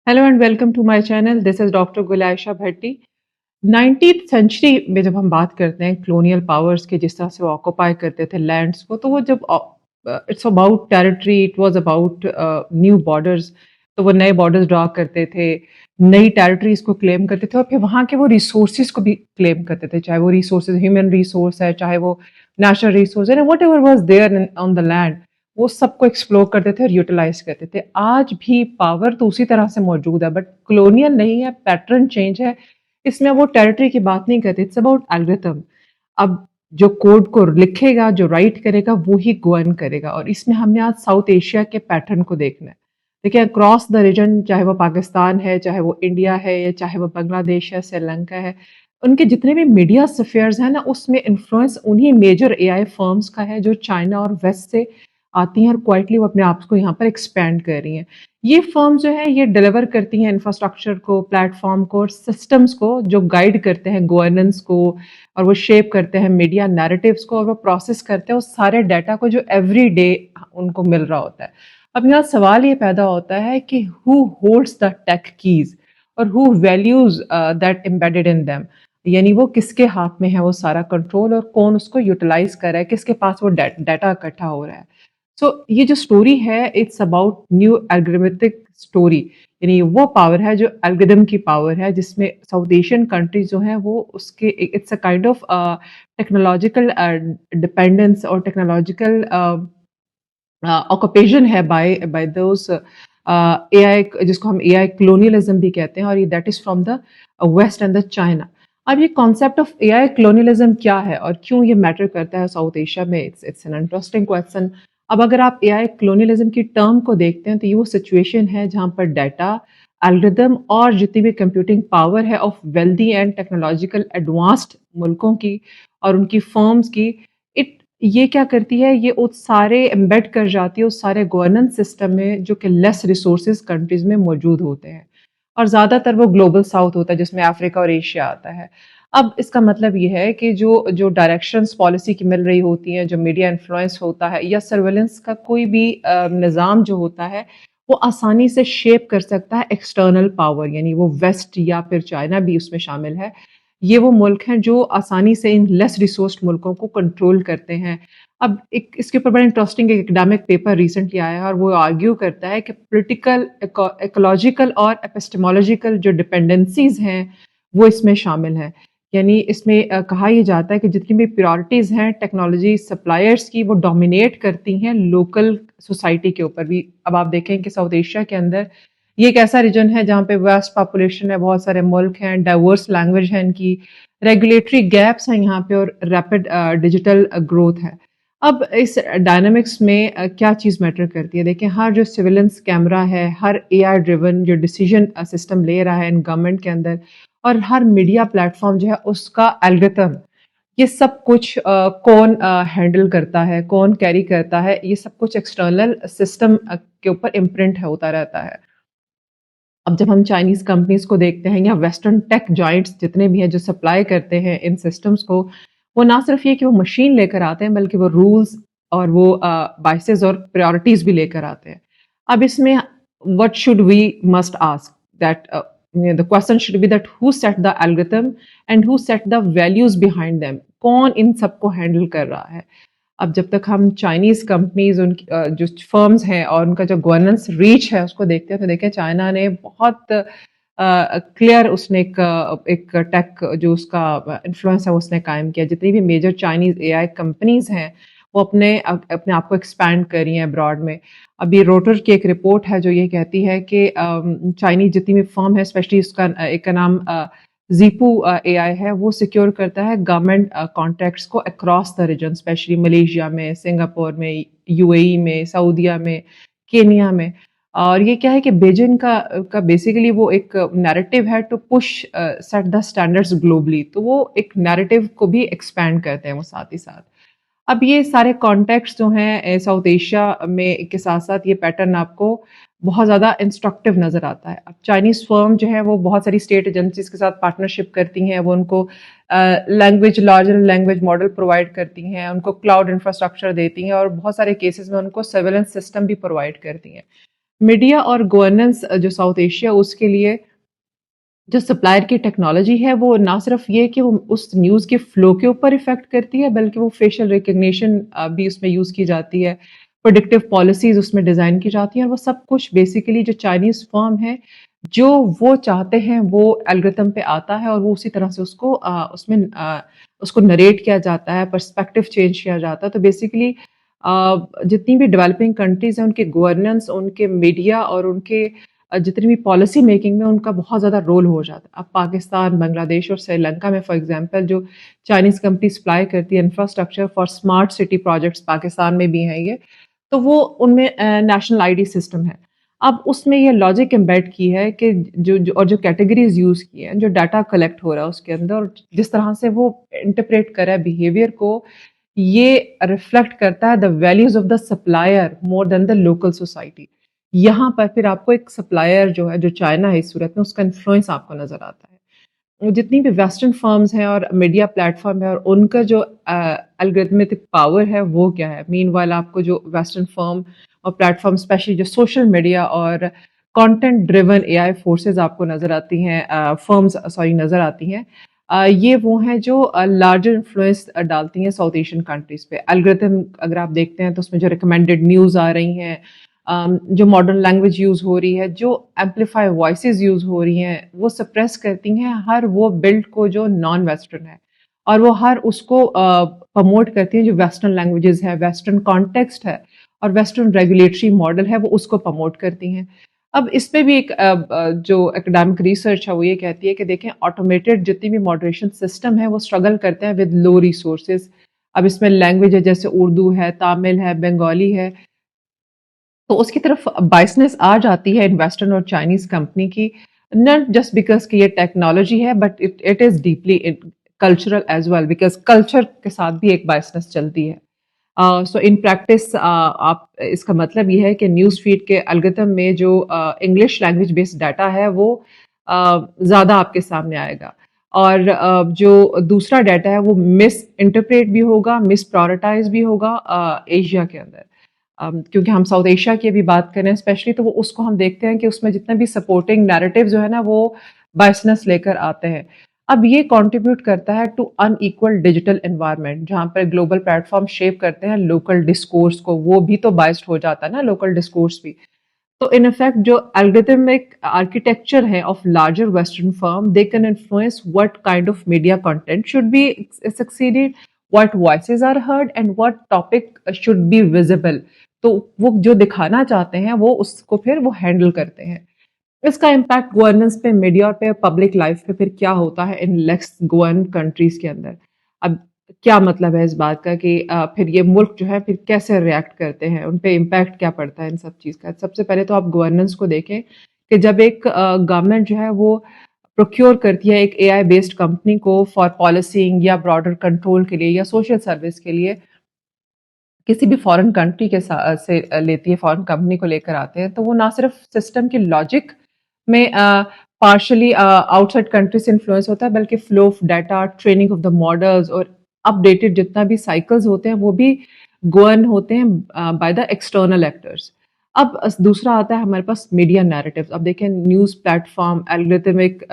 Hello and welcome to my channel. This is doctor Gulaisha Bhatti. 19th century में जब हम बात करते हैं कॉलोनियल पावर्स के, जिस तरह से वो ऑक्यूपाई करते थे लैंड्स को, तो वो जब it's about territory, it was about new borders. तो वो नए बॉर्डर्स ड्रा करते थे, नई टेरिटरीज को क्लेम करते थे और फिर वहाँ के वो रिसोर्सेज को भी क्लेम करते थे, चाहे वो रिसोर्सेज ह्यूमन रिसोर्स है, चाहे वो नेचुरल रिसोर्स है, whatever was there on the land, वो सबको एक्सप्लोर करते थे और यूटिलाइज करते थे। आज भी पावर तो उसी तरह से मौजूद है, बट कॉलोनियल नहीं है, पैटर्न चेंज है। इसमें वो टेरिटरी की बात नहीं करते, इट्स अबाउट एल्गोरिथम। अब जो कोड को लिखेगा, जो राइट करेगा, वो ही गवर्न करेगा। और इसमें हमने आज साउथ एशिया के पैटर्न को देखना है। देखिए, अक्रॉस द रीजन, चाहे वो पाकिस्तान है, चाहे वो इंडिया है, या चाहे वो बांग्लादेश है, श्रीलंका है, उनके जितने भी मीडिया स्फीयर्स हैं ना, उसमें इन्फ्लुएंस उन्हीं मेजर एआई फर्म्स का है जो चाइना और वेस्ट से आती हैं और क्वाइटली वो अपने आप को यहाँ पर एक्सपैंड कर रही हैं। ये फर्म जो है ये डिलीवर करती हैं इंफ्रास्ट्रक्चर को, प्लेटफॉर्म को और सिस्टम्स को, जो गाइड करते हैं गवर्नेंस को, और वो शेप करते हैं मीडिया नैरेटिव्स को, और वो प्रोसेस करते हैं उस सारे डाटा को जो एवरी डे उनको मिल रहा होता है। अब यहाँ सवाल ये पैदा होता है कि who holds the tech keys और who values that embedded in them, यानी वो किसके हाथ में है वो सारा कंट्रोल, और कौन उसको यूटिलाइज कर रहा है, किसके पास वो डाटा इकट्ठा हो रहा है। सो ये जो स्टोरी है, it's about new algorithmic story, यानी वो पावर है जो एल्गोरिथम की पावर है, जिसमें साउथ एशियन कंट्रीज जो हैं वो उसके it's a kind of technological dependence और टेक्नोलॉजिकल ऑक्यूपेशन है बाय बाय दोस एआई, जिसको हम एआई कलोनियलिज्म भी कहते हैं, और ये that is from the west and the China. अब ये कॉन्सेप्ट ऑफ एआई कलोनियलिज्म क्या है और क्यों ये मैटर करता है साउथ एशिया में, it's it's an interesting question. अब अगर आप एआई कलोनियलिज्म की टर्म को देखते हैं, तो ये वो सिचुएशन है जहां पर डाटा, एल्गोरिथम और जितनी भी कंप्यूटिंग पावर है of wealthy and technological advanced मुल्कों की और उनकी फर्म्स की, इट ये क्या करती है, ये उस सारे एम्बेड कर जाती है उस सारे गवर्नेंस सिस्टम में जो कि लेस रिसोर्सेज कंट्रीज में मौजूद होते हैं, और ज़्यादातर वो ग्लोबल साउथ होता है जिसमें अफ्रीका और एशिया आता है। अब इसका मतलब ये है कि जो जो डायरेक्शंस पॉलिसी की मिल रही होती हैं, जो मीडिया इन्फ्लुएंस होता है, या सर्वेलेंस का कोई भी निज़ाम जो होता है, वो आसानी से शेप कर सकता है एक्सटर्नल पावर, यानी वो वेस्ट या फिर चाइना भी उसमें शामिल है। ये वो मुल्क हैं जो आसानी से इन लेस रिसोर्स्ड मुल्कों को कंट्रोल करते हैं। अब एक इसके ऊपर बड़ा इंटरेस्टिंग एक एकेडमिक पेपर रिसेंटली आया है, और वो आर्ग्यू करता है कि पॉलिटिकल, इकोलॉजिकल और एपिस्टेमोलॉजिकल जो डिपेंडेंसीज हैं वो इसमें शामिल हैं। यानी इसमें कहा यह जाता है कि जितनी भी प्रायोरिटीज़ हैं टेक्नोलॉजी सप्लायर्स की, वो डोमिनेट करती हैं लोकल सोसाइटी के ऊपर भी। अब आप देखें कि साउथ एशिया के अंदर ये एक ऐसा रीजन है जहाँ पे वास्ट पॉपुलेशन है, बहुत सारे मुल्क हैं, डाइवर्स लैंग्वेज है इनकी, रेगुलेटरी गैप्स हैं यहाँ पे, और रैपिड डिजिटल ग्रोथ है। अब इस डायनामिक्स में क्या चीज़ मैटर करती है? देखिए, हर जो सर्विलेंस कैमरा है, हर एआई ड्रिवन जो डिसीजन सिस्टम ले रहा है इन गवर्नमेंट के अंदर, और हर मीडिया प्लेटफॉर्म जो है उसका एल्गोरिथम, ये सब कुछ कौन हैंडल करता है, कौन कैरी करता है, ये सब कुछ एक्सटर्नल सिस्टम के ऊपर इम्प्रिंट होता रहता है। अब जब हम चाइनीज़ कंपनीज़ को देखते हैं या वेस्टर्न टेक जायंट्स जितने भी हैं जो सप्लाई करते हैं इन सिस्टम्स को, वो ना सिर्फ ये कि वो मशीन लेकर आते हैं, बल्कि वो रूल्स और वो बायसेस और प्रायोरिटीज़ भी लेकर आते हैं। अब इसमें what should we must ask that the question should be that who set the algorithm and who set the values behind them, कौन इन सबको हैंडल कर रहा है। अब जब तक हम चाइनीज़ कंपनीज़ उनकी जो फर्म्स हैं और उनका जो गवर्नेंस रीच है उसको देखते हैं, तो देखिए चाइना ने बहुत क्लियर, उसने एक टेक जो उसका इन्फ्लुएंस है उसने कायम किया। जितनी भी मेजर चाइनीज़ एआई कंपनीज़ हैं वो अपने आप को एक्सपैंड कर रही हैं अब्रॉड में। अभी रोटर की एक रिपोर्ट है जो ये कहती है कि चाइनीज़ जितनी भी फर्म है, स्पेशली उसका एक का नाम ज़ीपू एआई है, वो सिक्योर करता है गवर्नमेंट कॉन्ट्रैक्ट्स को across the region, specially Malaysia में, सिंगापुर में, यूएई में, सऊदीया में, केनिया में। और ये क्या है कि बीजिंग का बेसिकली वो एक नैरेटिव है to push set the standards globally, तो वो एक नैरेटिव को भी एक्सपैंड करते हैं वो साथ ही साथ। अब ये सारे कॉन्टेक्स्ट जो हैं साउथ एशिया में के साथ-साथ ये पैटर्न आपको बहुत ज़्यादा इंस्ट्रक्टिव नज़र आता है। अब चाइनीज़ फ़र्म जो है वो बहुत सारी स्टेट एजेंसीज़ के साथ पार्टनरशिप करती हैं, वो उनको लार्जर लैंग्वेज मॉडल प्रोवाइड करती हैं, उनको क्लाउड इंफ्रास्ट्रक्चर देती हैं, और बहुत सारे केसेज़ में उनको सर्विलेंस सिस्टम भी प्रोवाइड करती हैं। मीडिया और गवर्नेंस जो साउथ एशिया उसके लिए जो सप्लायर की टेक्नोलॉजी है वो ना सिर्फ ये कि वो उस न्यूज़ के फ्लो के ऊपर इफ़ेक्ट करती है बल्कि वो फेशियल रिकग्निशन भी उसमें यूज़ की जाती है, प्रेडिक्टिव पॉलिसीज़ उसमें डिज़ाइन की जाती हैं और वो सब कुछ बेसिकली जो चाइनीज़ फर्म है, जो वो चाहते हैं वो एल्गोरिथम पे आता है और वो उसी तरह से उसको नरेट किया जाता है, पर्सपेक्टिव चेंज किया जाता है। तो बेसिकली जितनी भी डेवलपिंग कंट्रीज़ हैं उनके गवर्नेंस, उनके मीडिया और उनके जितनी भी पॉलिसी मेकिंग में उनका बहुत ज़्यादा रोल हो जाता है। अब पाकिस्तान, बांग्लादेश और श्रीलंका में फॉर एग्ज़ाम्पल जो चाइनीज़ कंपनी सप्लाई करती है infrastructure for smart city projects, Pakistan में भी हैं ये, तो वो उनमें नेशनल आईडी सिस्टम है। अब उसमें ये लॉजिक एम्बेड की है कि जो कैटेगरीज़ यूज़ की हैं, जो डाटा कलेक्ट हो रहा है उसके अंदर और जिस तरह से वो इंटरप्रेट कर रहा है बिहेवियर को, ये रिफ्लेक्ट करता है the values of the supplier more than the local society. यहाँ पर फिर आपको एक सप्लायर जो है, जो चाइना है इस सूरत में, उसका इन्फ्लुएंस आपको नज़र आता है। वो जितनी भी वेस्टर्न फर्म्स हैं और मीडिया प्लेटफ़ॉर्म है और उनका जो एल्गोरिथमिक पावर है, वो क्या है? मीनवाइल आपको जो वेस्टर्न फर्म और प्लेटफ़ॉर्म स्पेशली जो सोशल मीडिया और कंटेंट ड्रिवन एआई फोर्सेस आपको नज़र आती हैं फर्म्स सॉरी नज़र आती हैं। ये वो हैं जो लार्जर इन्फ्लुएंस डालती हैं साउथ एशियन कंट्रीज़ पे। एल्गोरिथम अगर आप देखते हैं तो उसमें जो रिकमेंडेड न्यूज़ आ रही हैं, जो मॉडर्न लैंग्वेज यूज़ हो रही है, जो एम्पलीफाई वॉइसेस यूज़ हो रही हैं, वो सप्रेस करती हैं हर वो बिल्ड को जो नॉन वेस्टर्न है और वो हर उसको प्रमोट करती हैं जो वेस्टर्न लैंग्वेजेस है, वेस्टर्न कॉन्टेक्स्ट है और वेस्टर्न रेगुलेटरी मॉडल है, वो उसको प्रमोट करती हैं। अब इस पे भी एक जो एकेडमिक रिसर्च है वो ये कहती है कि देखें ऑटोमेटेड जितनी भी मॉडरेशन सिस्टम है वो स्ट्रगल करते हैं विद लो रिसोर्सेज। अब इसमें लैंग्वेज है जैसे उर्दू है, तामिल है, बंगाली है, तो उसकी तरफ बायसनेस आ जाती है इन वेस्टर्न और चाइनीज कंपनी की, नॉट जस्ट बिकॉज कि ये टेक्नोलॉजी है but it is deeply cultural as well because culture के साथ भी एक बायसनेस चलती है। सो इन प्रैक्टिस आप इसका मतलब ये है कि न्यूज़ फीड के एल्गोरिथम में जो इंग्लिश लैंग्वेज बेस्ड डाटा है वो ज़्यादा आपके सामने आएगा और जो दूसरा डाटा है वो मिस इंटरप्रेट भी होगा, मिस प्रायोरिटाइज भी होगा एशिया के अंदर। क्योंकि हम साउथ एशिया की अभी बात करें स्पेशली तो वो उसको हम देखते हैं कि उसमें जितने भी सपोर्टिंग नैरेटिव जो है ना वो बायसनेस लेकर आते हैं। अब ये कंट्रीब्यूट करता है टू अनइक्वल डिजिटल एनवायरनमेंट जहाँ पर ग्लोबल प्लेटफॉर्म शेप करते हैं लोकल डिस्कोर्स को, वो भी तो बायस्ड हो जाता है ना लोकल डिस्कोर्स भी। तो इन इफेक्ट जो एल्गोरिथमिक आर्किटेक्चर है of larger western firm they can influence what kind of media content should be succeeded, what voices are heard and what topic should be visible. तो वो जो दिखाना चाहते हैं वो उसको फिर वो हैंडल करते हैं। इसका इम्पैक्ट गवर्नेंस पे, मीडिया पे, पब्लिक लाइफ पे फिर क्या होता है इन लेस गवर्न कंट्रीज के अंदर। अब क्या मतलब है इस बात का कि फिर ये मुल्क जो है फिर कैसे रिएक्ट करते हैं, उन पे इम्पैक्ट क्या पड़ता है इन सब चीज़ का। सबसे पहले तो आप गवर्नेंस को देखें कि जब एक गवर्नमेंट जो है वो प्रोक्योर करती है एक एआई बेस्ड कंपनी को फॉर पॉलिसिंग या ब्रॉडर कंट्रोल के लिए या सोशल सर्विस के लिए किसी भी फॉरेन कंट्री के से लेती है, फॉरेन कंपनी को लेकर आते हैं, तो वो ना सिर्फ सिस्टम की लॉजिक में पार्शियली आउटसाइड कंट्री से इन्फ्लुएंस होता है बल्कि flow of data, training of the models और अपडेटेड जितना भी साइकिल्स होते हैं वो भी गवर्न होते हैं बाय द एक्सटर्नल एक्टर्स। अब दूसरा आता है हमारे पास मीडिया नैरेटिव्स। अब देखें न्यूज़ प्लेटफॉर्म एल्गोरिथमिक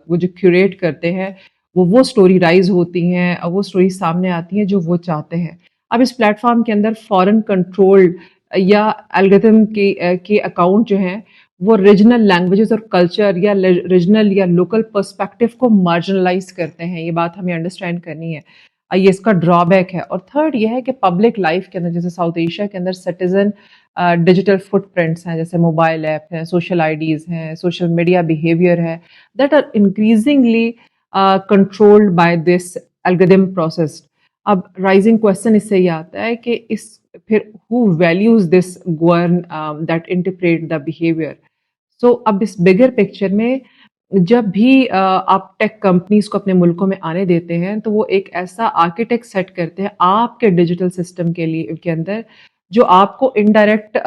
वो जो क्यूरेट करते हैं वो स्टोरी राइज होती हैं और वो स्टोरी सामने आती हैं जो वो चाहते हैं। अब इस प्लेटफॉर्म के अंदर फॉरेन कंट्रोल्ड या एल्गोरिथम के अकाउंट जो हैं वो रीजनल लैंग्वेजेस और कल्चर या रीजनल या लोकल पर्सपेक्टिव को मार्जिनलाइज करते हैं। ये बात हमें अंडरस्टैंड करनी है। ये इसका ड्रॉबैक है। और थर्ड ये है कि पब्लिक लाइफ के अंदर जैसे साउथ एशिया के अंदर सिटीजन डिजिटल फुटप्रिंट्स हैं, जैसे मोबाइल ऐप हैं, सोशल आईडीज हैं, सोशल मीडिया बिहेवियर है, that are increasingly controlled by this algorithm process. अब राइजिंग क्वेश्चन इससे ये आता है कि इस फिर who values this govern that interpret the behaviour. So अब इस बिगर पिक्चर में जब भी आप टेक कंपनीज को अपने मुल्कों में आने देते हैं तो वो एक ऐसा आर्किटेक्ट सेट करते हैं आपके डिजिटल सिस्टम के लिए के अंदर जो आपको इनडायरेक्ट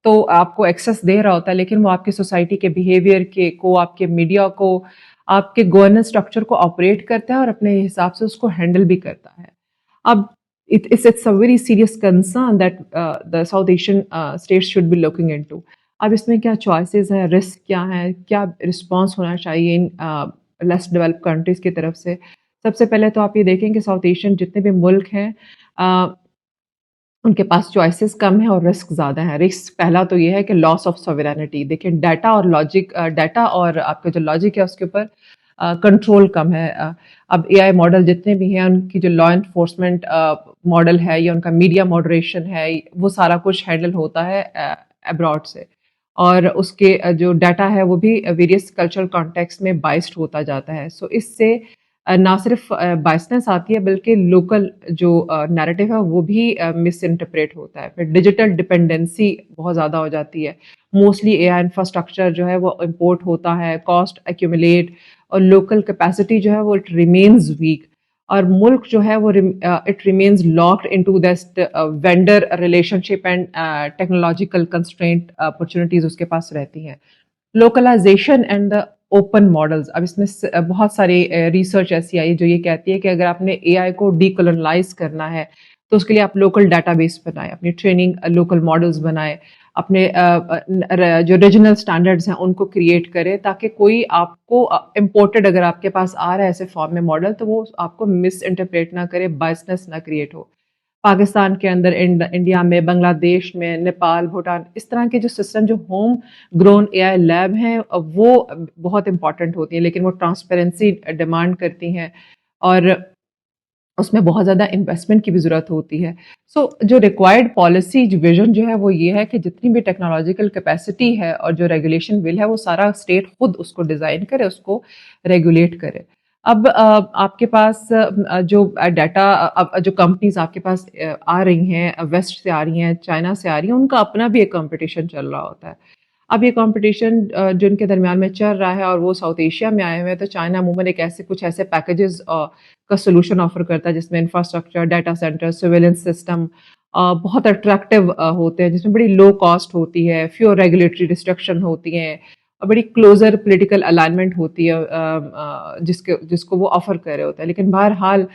तो आपको एक्सेस दे रहा होता है लेकिन वो आपकी सोसाइटी के बिहेवियर के को, आपके मीडिया को, आपके गवर्नेंस स्ट्रक्चर को ऑपरेट करता है और अपने हिसाब से उसको हैंडल भी करता है। अब it's a very serious concern that the South Asian states should be looking into. अब इसमें क्या चॉइसेस हैं, रिस्क क्या हैं, क्या रिस्पॉन्स होना चाहिए इन लेस डेवलप्ड कंट्रीज़ की तरफ से? सबसे पहले तो आप ये देखें कि साउथ एशियन जितने भी मुल्क हैं अ, उनके पास चॉइसेस कम है और रिस्क ज़्यादा है। रिस्क पहला तो ये है कि लॉस ऑफ सॉवरेनिटी। देखिए डाटा और आपका जो लॉजिक है उसके ऊपर कंट्रोल कम है। अब एआई मॉडल जितने भी हैं उनकी जो लॉ एनफोर्समेंट मॉडल है या उनका मीडिया मॉडरेशन है, वो सारा कुछ हैंडल होता है अब्रॉड से। और उसके जो डाटा है वो भी वेरियस कल्चरल कॉन्टेक्स्ट में बाइस्ड होता जाता है। सो इससे ना सिर्फ बायसनेस आती है बल्कि लोकल जो नैरेटिव है वो भी मिस इंटरप्रेट होता है। फिर डिजिटल डिपेंडेंसी बहुत ज़्यादा हो जाती है। मोस्टली एआई इंफ्रास्ट्रक्चर जो है वो इम्पोर्ट होता है, कॉस्ट एक्यूमुलेट और लोकल कैपेसिटी जो है वो इट रिमेन्स वीक और मुल्क जो है वो it remains locked into that vendor relationship and technological constraint opportunities उसके पास रहती हैं। Localisation and the open models, अब इसमें बहुत सारी रिसर्च ऐसी आई जो ये कहती है कि अगर आपने एआई को डीकोलोनाइज करना है तो उसके लिए आप लोकल डाटाबेस बनाएं, अपनी ट्रेनिंग लोकल मॉडल्स बनाएं, अपने जो रीजनल स्टैंडर्ड्स हैं उनको क्रिएट करें ताकि कोई आपको इम्पोर्टेड अगर आपके पास आ रहा है ऐसे फॉर्म में मॉडल तो वो आपको मिस इंटरप्रेट ना करे, बायसनेस ना क्रिएट हो। पाकिस्तान के अंदर, इंडिया में, बांग्लादेश में, नेपाल, भूटान, इस तरह के जो सिस्टम जो होम ग्रोन एआई लैब हैं वो बहुत इंपॉर्टेंट होती हैं, लेकिन वो ट्रांसपेरेंसी डिमांड करती हैं और उसमें बहुत ज़्यादा इन्वेस्टमेंट की भी ज़रूरत होती है। सो जो रिक्वायर्ड पॉलिसी विजन जो है वो ये है कि जितनी भी टेक्नोलॉजिकल कैपेसिटी है और जो रेगुलेशन बिल है वो सारा स्टेट खुद उसको डिज़ाइन करे, उसको रेगुलेट करे। अब आपके पास जो डाटा जो कंपनीज आपके पास आ रही हैं, वेस्ट से आ रही हैं, चाइना से आ रही हैं, उनका अपना भी एक कंपटीशन चल रहा होता है। अब ये कंपटीशन जो इनके दरमियान में चल रहा है और वो साउथ एशिया में आए हुए हैं, तो चाइना अमूमन एक ऐसे कुछ ऐसे पैकेजेस का सोल्यूशन ऑफर करता है जिसमें infrastructure, data centre, surveillance system बहुत अट्रैक्टिव होते हैं, जिसमें बड़ी लो कॉस्ट होती है, फ्यूर रेगुलेटरी रिस्ट्रिक्शन होती हैं और बड़ी क्लोजर पॉलिटिकल अलाइनमेंट होती है जिसको वो ऑफर कर रहे होते हैं। लेकिन बहरहाल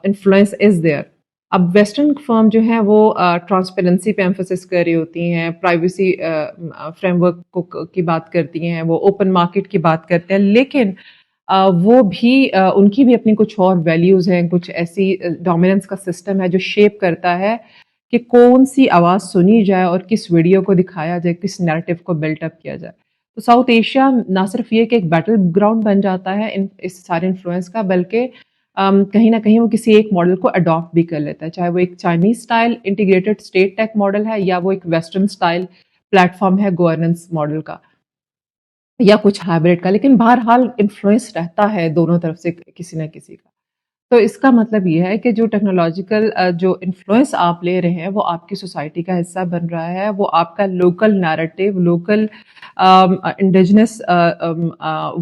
इन्फ्लुएंस इज देयर। अब वेस्टर्न फर्म जो है वो ट्रांसपेरेंसी पे एम्फोसिस कर रही होती हैं, प्राइवेसी फ्रेमवर्क की बात करती हैं, वो ओपन मार्केट की बात करते हैं, लेकिन वो भी उनकी भी अपनी कुछ और वैल्यूज़ हैं, कुछ ऐसी डोमिनेंस का सिस्टम है जो शेप करता है कि कौन सी आवाज़ सुनी जाए और किस वीडियो को दिखाया जाए, किस नैरेटिव को बिल्टअप किया जाए। तो साउथ एशिया ना सिर्फ ये कि एक बैटल ग्राउंड बन जाता है इस सारे इन्फ्लुएंस का, बल्कि कहीं ना कहीं वो किसी एक मॉडल को अडॉप्ट भी कर लेता है, चाहे वो एक Chinese style integrated state tech model है या वो एक वेस्टर्न स्टाइल प्लेटफॉर्म है गवर्नेंस मॉडल का या कुछ हाइब्रिड का, लेकिन बहरहाल इन्फ्लुएंस रहता है दोनों तरफ से किसी न किसी का। तो इसका मतलब ये है कि जो टेक्नोलॉजिकल जो इन्फ्लुएंस आप ले रहे हैं वो आपकी सोसाइटी का हिस्सा बन रहा है, वो आपका local narrative, local indigenous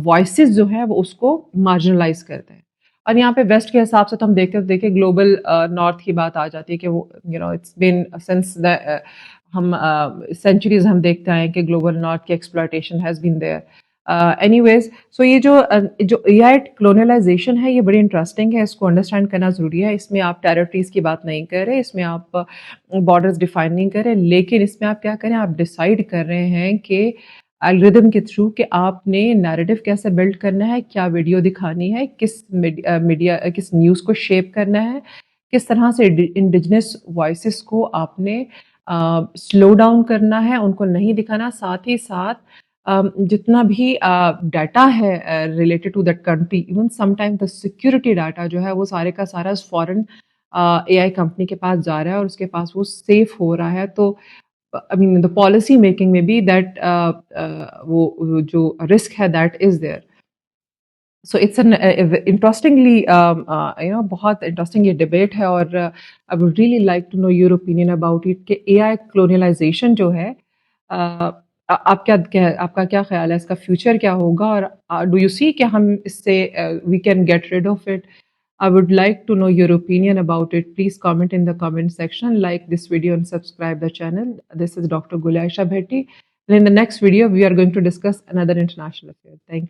voices जो है वो उसको मार्जिनलाइज करते हैं। और यहाँ पे वेस्ट के हिसाब से तो हम देखते देखिए ग्लोबल नॉर्थ की बात आ जाती है कि वो इट्स बीन सिंस द हम सेंचुरीज हम देखते आए हैं कि ग्लोबल नॉर्थ की exploitation has been there. Anyways, so ये जो एआई क्लोनलाइजेशन है ये बड़ी इंटरेस्टिंग है, इसको अंडरस्टैंड करना ज़रूरी है। इसमें आप टेरिटरीज की बात नहीं कर रहे, इसमें आप बॉर्डर्स डिफाइन नहीं कर रहे, लेकिन इसमें आप क्या करें, आप डिसाइड कर रहे हैं कि एल्गोरिदम के थ्रू कि आपने नैरेटिव कैसे बिल्ड करना है, क्या वीडियो दिखानी है, किस मीडिया किस न्यूज़ को शेप करना है, किस तरह से इंडिजिनस वॉइसेस को आपने स्लो डाउन करना है, उनको नहीं दिखाना। साथ ही साथ जितना भी डाटा है related to that country, even sometime the security data जो है वो सारे का सारा फॉरेन एआई कंपनी के पास जा रहा है और उसके पास वो सेफ हो रहा है। तो I mean the policy making में भी दैट वो जो रिस्क है that is there. So it's an interestingly बहुत इंटरेस्टिंग ये डिबेट है और I would really like to know your opinion about it कि एआई क्लोनियलाइजेशन जो है आपका क्या ख्याल है, इसका फ्यूचर क्या होगा और डू यू सी कि हम इससे we can get rid of it? I would like to know your opinion about it. Please comment in the comment section, like this video and subscribe the channel. This is Dr. Gulaisha Bhetti. And in the next video, we are going to discuss another international affair. Thank you.